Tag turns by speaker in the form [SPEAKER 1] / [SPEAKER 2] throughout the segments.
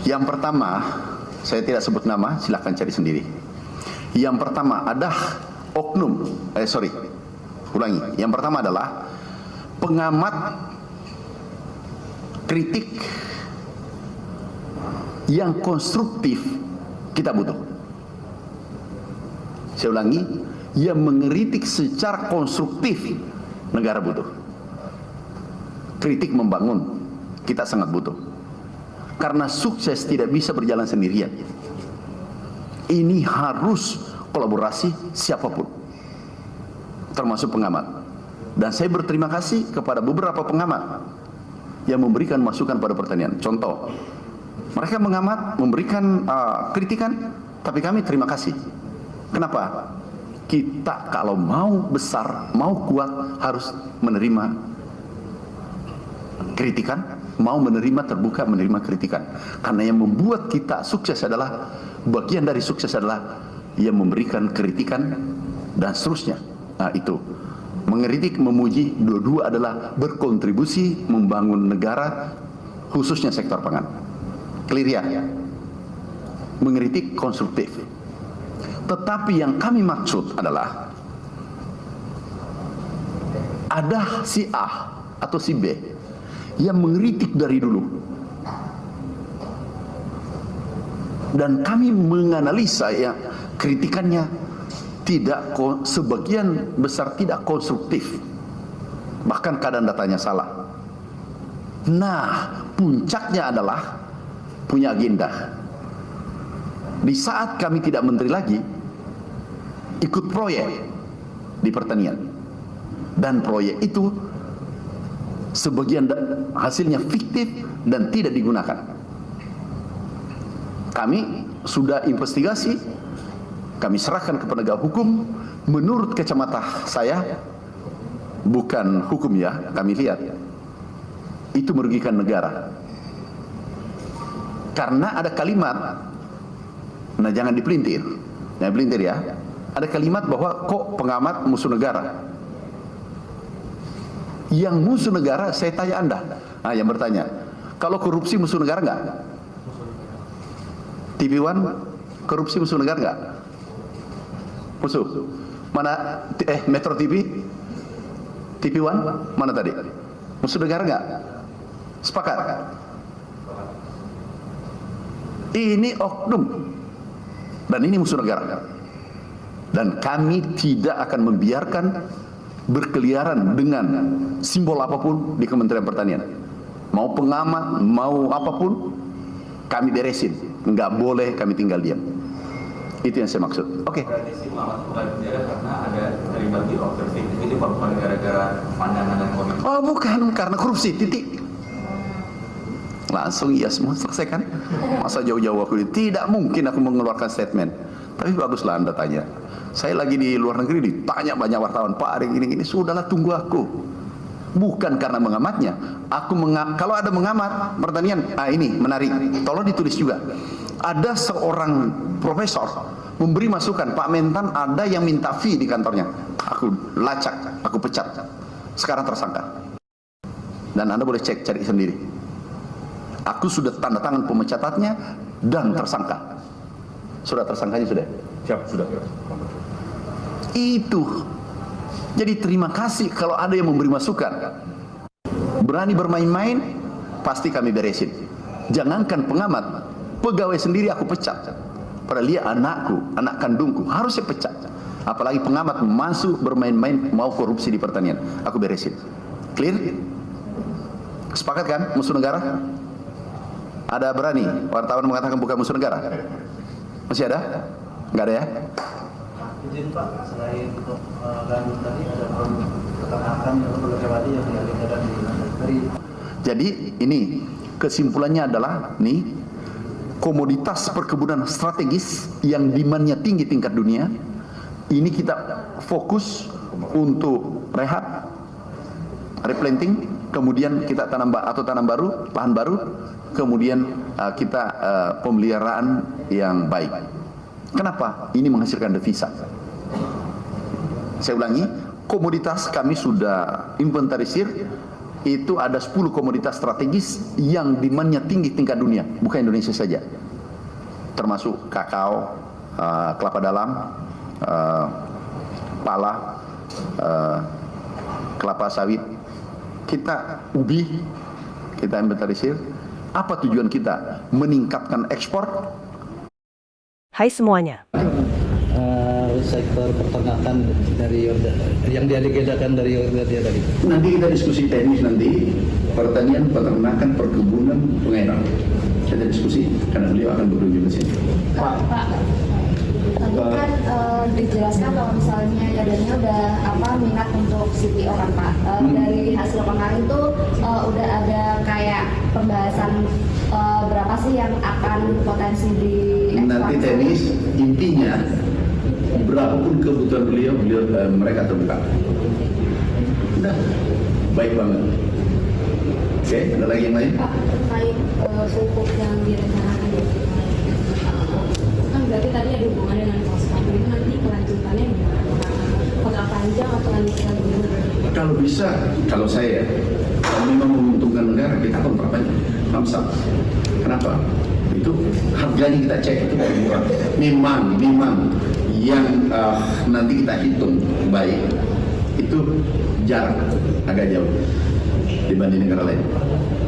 [SPEAKER 1] Yang pertama, saya tidak sebut nama, silahkan cari sendiri. Yang pertama ada oknum, Yang pertama adalah pengamat kritik yang konstruktif kita butuh. Saya ulangi, yang mengkritik secara konstruktif negara butuh. Kritik membangun kita sangat butuh. Karena sukses tidak bisa berjalan sendirian. Ini harus kolaborasi siapapun, termasuk pengamat. Dan saya berterima kasih kepada beberapa pengamat yang memberikan masukan pada pertanian. Contoh, mereka mengamat, memberikan kritikan, tapi kami terima kasih. Kenapa? Kita kalau mau besar, mau kuat, harus menerima kritikan, mau menerima, terbuka menerima kritikan. Karena yang membuat kita sukses adalah, bagian dari sukses adalah yang memberikan kritikan dan seterusnya. Nah itu, mengkritik, memuji, dua-dua adalah berkontribusi membangun negara, khususnya sektor pangan. Clear ya? Mengkritik konstruktif. Tetapi yang kami maksud adalah ada si A atau si B yang mengkritik dari dulu, dan kami menganalisa ya kritikannya tidak, sebagian besar tidak konstruktif, bahkan kadang datanya salah. Nah, puncaknya adalah punya agenda. Di saat kami tidak menteri lagi, ikut proyek di pertanian, dan proyek itu sebagian hasilnya fiktif dan tidak digunakan. Kami sudah investigasi, kami serahkan ke penegak hukum. Menurut kacamata saya, bukan hukum ya, kami lihat itu merugikan negara. Karena ada kalimat, nah jangan dipelintir, jangan pelintir ya. Ada kalimat bahwa kok pengamat musuh negara. Yang musuh negara, saya tanya Anda, nah yang bertanya, kalau korupsi musuh negara enggak? TV One korupsi musuh negara enggak? Musuh. Mana Metro TV? TV One mana tadi? Musuh negara enggak? Sepakat? Ini oknum dan ini musuh negara. Dan kami tidak akan membiarkan berkeliaran dengan simbol apapun di Kementerian Pertanian. Mau pengamat, mau apapun, kami beresin. Nggak boleh kami tinggal diam. Itu yang saya maksud. Oke.
[SPEAKER 2] Berarti si Muhammad bukan penjara karena ada terlibat di observing. Itu bukan gara-gara pandangan dan komitmen.
[SPEAKER 1] Oh bukan, karena korupsi, titik. Langsung iya semua selesaikan. Masa jauh-jauh aku tidak mungkin aku mengeluarkan statement. Tapi baguslah Anda tanya. Saya lagi di luar negeri ditanya banyak wartawan, Pak ada gini-gini, sudahlah tunggu aku. Bukan karena mengamatnya. Kalau ada mengamat pertanian, ini menarik. Tolong ditulis juga. Ada seorang profesor memberi masukan, Pak Mentan ada yang minta fee di kantornya. Aku lacak, aku pecat. Sekarang tersangka. Dan Anda boleh cek, cari sendiri. Aku sudah tanda tangan pemecatannya dan tersangka. Sudah tersangkanya sudah?
[SPEAKER 3] Siap, sudah.
[SPEAKER 1] Itu. Jadi terima kasih kalau ada yang memberi masukan. Berani bermain-main, pasti kami beresin. Jangankan pengamat, pegawai sendiri aku pecat. Padahal dia anakku, anak kandungku, harus saya pecat. Apalagi pengamat masuk bermain-main mau korupsi di pertanian, aku beresin. Clear? Sepakat kan musuh negara? Ada berani wartawan mengatakan bukan musuh negara? Masih ada? Enggak ada ya?
[SPEAKER 4] Izin Pak, selain untuk gandum tadi ada produk peternakan yang perlu lewati yang diadakan dari.
[SPEAKER 1] Jadi ini kesimpulannya adalah nih, komoditas perkebunan strategis yang demand-nya tinggi tingkat dunia. Ini kita fokus untuk rehab, replanting, kemudian kita tanam baru, lahan baru, kemudian kita pemeliharaan yang baik. Kenapa? Ini menghasilkan devisa. Saya ulangi, komoditas kami sudah inventarisir, itu ada 10 komoditas strategis yang demand-nya tinggi tingkat dunia, bukan Indonesia saja. Termasuk kakao, kelapa dalam, pala, kelapa sawit, kita ubi, kita inventarisir. Apa tujuan kita? Meningkatkan ekspor.
[SPEAKER 3] Hai semuanya.
[SPEAKER 4] Sektor peternakan dari yang diagendakan dari Yordan tadi.
[SPEAKER 1] Nanti kita diskusi teknis nanti, pertanian, peternakan, perkebunan, pengairan. Kita diskusi karena beliau akan berkunjung ke sini.
[SPEAKER 5] Pak, tadi kan dijelaskan kalau misalnya Yordannya udah minat untuk CPO kan Pak. Dari hasil kemarin tuh udah ada kayak pembahasan berapa sih yang akan potensi di
[SPEAKER 1] Nanti teknis, intinya berapapun kebutuhan beliau mereka terbuka. Udah, baik banget. Oke, ada lagi yang lain?
[SPEAKER 5] Pak, terkait pupuk yang direncanakan kan berarti tadi ada hubungannya dengan fosfat, itu nanti kelanjutannya gimana? Kontrak panjang atau lanjutan gimana?
[SPEAKER 1] Kalau bisa, kalau saya, kalau memang menguntungkan negara, kita kontrak panjang, samsam. Kenapa? Itu harganya kita cek itu lebih murah. Memang yang nanti kita hitung baik itu jarak agak jauh dibanding negara lain.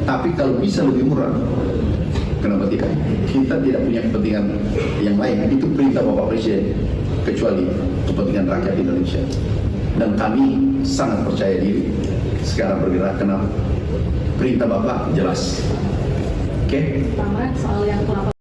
[SPEAKER 1] Tapi kalau bisa lebih murah, kenapa tidak? Kita tidak punya kepentingan yang lain. Itu perintah Bapak Presiden, kecuali kepentingan rakyat Indonesia. Dan kami sangat percaya diri sekarang bergerak karena perintah Bapak jelas. Oke?
[SPEAKER 5] Pertama soal yang kelapa